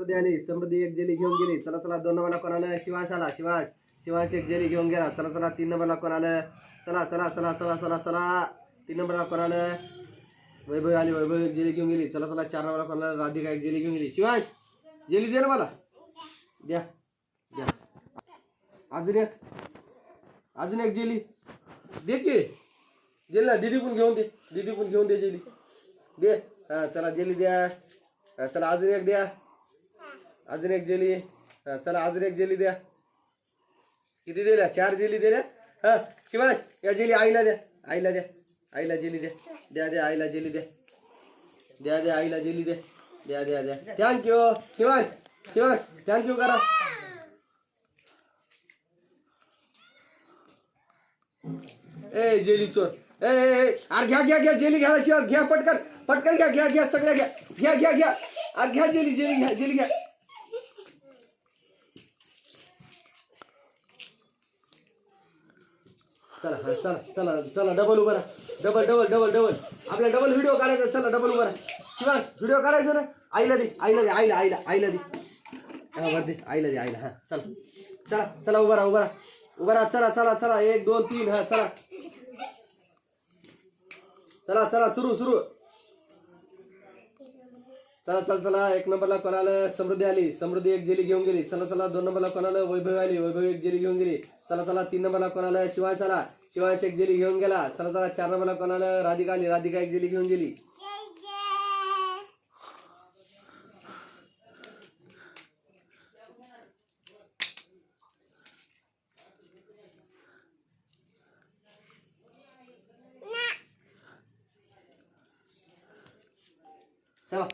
समृद्धी आली. समृद्धी एक जेली घेऊन गेली. चला चला 2 नंबरला कोण आलं? शिवांश आला. शिवांश एक जेली घेऊन गेला. चला चला 3 नंबरला कोण आलं? चला चला चला चला चला चला 3 नंबरला कोण आलं? वैभव आली. वैभव एक जेली घेऊन गेली. चला चला 4 नंबरला कोण आलं? राधिका एक जेली घेऊन गेली. शिवांश जेली दे ना मला. द्या द्या. अजून एक जेली दे की. जेली दीदी पण घेऊन दे जेली दे. हा चला जेली द्या. चला अजून एक द्या. अजून एक जेली. चला अजून एक जेली द्या. किती दिल्या? 4 जेली दिल्या. हा शिवांश या जेली आईला द्या. आईला जेली द्या. द्या आईला जेली द्या. द्या आईला जेली द्या. द्या. थँक्यू शिवांश थँक्यू करा. ए जेली चोर. अरे घ्या जेली घ्या. शिवांश घ्या पटकन घ्या सगळ्या घ्या. अरे घ्या जेली घ्या. चला डबल उभा राहा. डबल आपला डबल व्हिडिओ काढायचा. चला डबल उभा राहा. शिवांश व्हिडिओ काढायचा ना. आईला दे. हा वर दे आईला. हा चला उभा राहा. चला 1 2 3. हा चला सुरू. चला 1 नंबरला कोण आलं? समृद्धी आली. समृद्धी एक जेली घेऊन गेली. चला 2 नंबरला कोण आलं? वैभव आली. वैभव एक जेली घेऊन गेली. चला 3 नंबरला कोण आलं? शिवांश आला. शिवांश एक जेली घेऊन गेला. चला 4 नंबरला कोण आलं? राधिका आली. राधिका एक जेली घेऊन गेली. चला